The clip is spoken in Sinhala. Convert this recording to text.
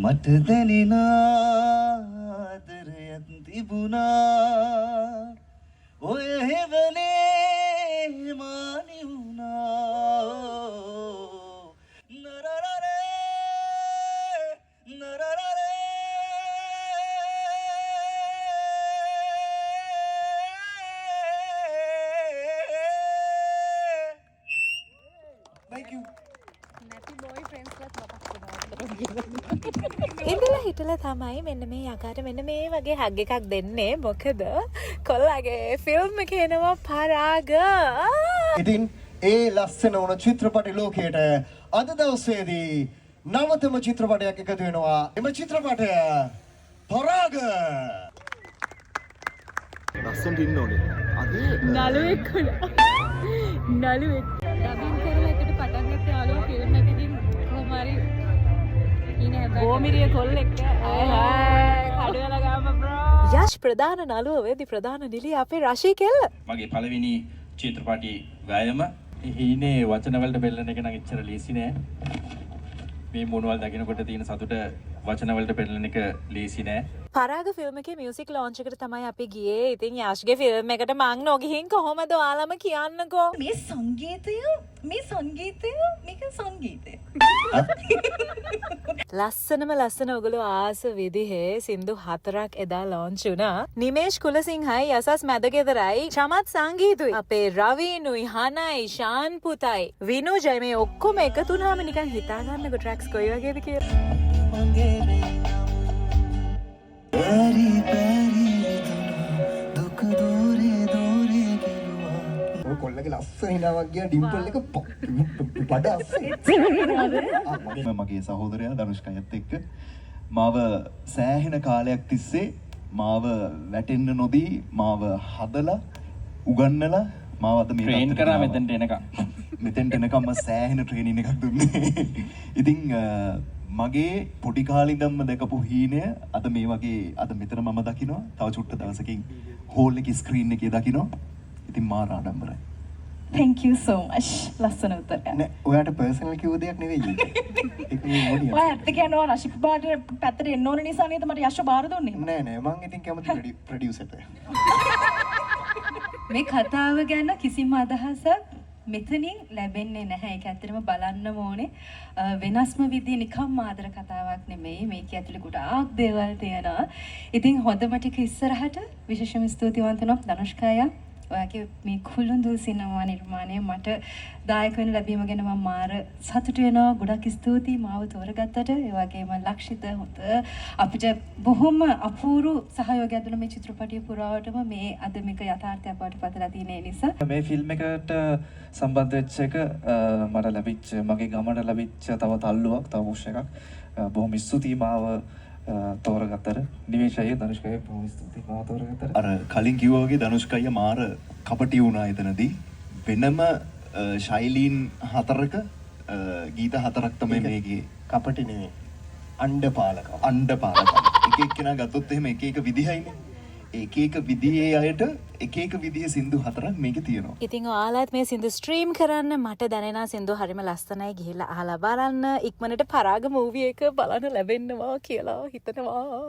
මට දැනෙනා ආදරයක් තිබුණා ඔය හෙවනේ මානි වුණා නරරරේ නරරරේ Thank you. නැති boyfriends වත් මතක් වෙනවා. ඉඳලා හිටලා තමයි මෙන්න මේ යකාට මෙන්න මේ වගේ හග් එකක් දෙන්නේ. මොකද කොල්ලගේ ෆිල්ම් එකේ එනවා පරාග. ඉතින් ඒ ලස්සන වුණ චිත්‍රපටි ලෝකයට අද දවසේදී නවතම චිත්‍රපටයක් එකතු වෙනවා. එම චිත්‍රපටය පරාග. ලස්සනට ඉන්න ඕනේ. අද නළුවෙක් වුණා. නළුවෙක්. ඩබින් කරලා එකට පටන් ගත්ත යාළුවෝ ෆිල්ම් එකකින් කොහොම හරි ඉන්නේ හැබැයි ගෝමිරිය කොල්ලෙක්. කඩවල ගාම බ්‍රෝ. යෂ් ප්‍රධාන නළුව වෙදි ප්‍රධාන නිලිය අපේ රශී කෙල්ල. මගේ පළවෙනි චිත්‍රපටි වෑයම හීනේ වචන වලට බෙල්ලන එක නම් එච්චර ලේසි නෑ. මේ මොනවල් දකින්නකොට තියෙන සතුට වචන වලට බෙල්ලන එක ලේසි නෑ. පරාග ෆිල්ම් එකේ මියුසික් ලොන්ච් එකට තමයි අපි ගියේ. ඉතින් යෂ්ගේ ෆිල්ම් එකට මං නොගිහින් කොහොමද ඔයාලම කියන්නකෝ. මේ සංගීතය මේක සංගීතය ලස්සන ඔගොල්ලෝ ආස විදිහේ සින්දු 4ක් එදා ලොන්ච් වුණා. නිමේෂ් කුලසිංහයි යසස් මැදගෙදරයි චමත් සංගීතුයි අපේ රවීනුයි හනයි ශාන් පුතයි විනුජයි මේ ඔක්කොම එකතු වුණාම නිකන් හිතා ගන්නකො ට්‍රැක්ස් කොයි වගේද කියලා. පැරි පැරි දුක දෝරේ දෝරේ ගෙලුවා ඔය කොල්ලගේ ලස්සන හිනාවක් ගියා ඩිම්පල් එක බඩ අස්සේ මගේ සහෝදරයා ධනුෂ්කයත් එක්ක මාව සෑහෙන කාලයක් තිස්සේ මාව වැටෙන්න නොදී මාව හදලා උගන්නලා මාව අද මේ ට්‍රේන් කරා මෙතෙන්ට එනකම් සෑහෙන ට්‍රේනින් එකක් දුන්නේ. ඉතින් මගේ පොඩි කාලේ ඉඳන්ම දැකපු හීනය අද මේ වගේ අද මෙතන මම දකිනවා. තව චුට්ට දවසකින් හෝල් එකේ ස්ක්‍රීන් එකේ දකිනවා. ඉතින් මාර ආඩම්බරයි. thank you so much ලස්සන උත්තරයක් නෑ ඔයාට පර්සනල් කිව්ව දෙයක් නෙවෙයි. ඒක මේ මොනිය. ඔයා ඇත්ත කියනවා රශිප් බාට පැත්තට එන්න ඕන නිසා නේද මට යශෝ බාර දුන්නේ නෑ මං ඉතින් කැමති ප්‍රොඩියුසර්ට. මේ කතාව ගැන කිසිම අදහසක් මෙතනින් ලැබෙන්නේ නැහැ. ඒක ඇත්තටම බලන්නම ඕනේ. වෙනස්ම විදිහේ නිකම්ම ආදර කතාවක් නෙමෙයි. මේක ඇතුලේ ගොඩාක් දේවල් තියෙනවා. ඉතින් හොඳම ටික ඉස්සරහට විශේෂම ස්තුතිවන්ත වෙනවා ධනුෂ්කය. ඔයාගේ මේ කුළුඳු සිනමා නිර්මාණය මට දායක වෙන ලැබීම ගැන මම මාර සතුටු වෙනවා. ගොඩක් ස්තුතියි මාව තෝරගත්තට. ඒ වගේම ලක්ෂිත හොඳ අපිට බොහොම අපූර්ව සහයෝගයක් දුන්න මේ චිත්‍රපටිය පුරාවටම මේ අද මේක යථාර්ථයක් බවට පතලා තියෙන නිසා මේ ෆිල්ම් එකට සම්බන්ධ වෙච්ච එක මට ලැබිච්ච මගේ ගමන ලැබිච්ච තව තල්ලුවක් තව පුෂ් එකක්. බොහොම ස්තුතියි මාව තෝරගත්තට. නිමේෂය ධනුෂ්කය බොහොම ස්තුතියි මාව තෝරගත්තට. අර කලින් කිව්වා වගේ ධනුෂ්කය මාර කපටි වුණා එතනදී. වෙනම ශෛලීන් 4ක ගීත 4ක් තමයි මේකේ. කපටි නෙවෙයි. අණ්ඩපාලක. එක එක්කෙනා ගත්තොත් එහෙම එක එක විදිහයිනේ. එක එක විදිහේ අයට එක එක විදිහේ සින්දු 4ක් මේකේ තියෙනවා. ඉතින් ඔයාලත් මේ සින්දු ස්ට්‍රීම් කරන්න. මට දැනෙන සින්දු හරිම ලස්සනයි. ගිහිල්ලා අහලා බලන්න. ඉක්මනට පරාග මූවි එක බලන්න ලැබෙන්නවා කියලා හිතනවා.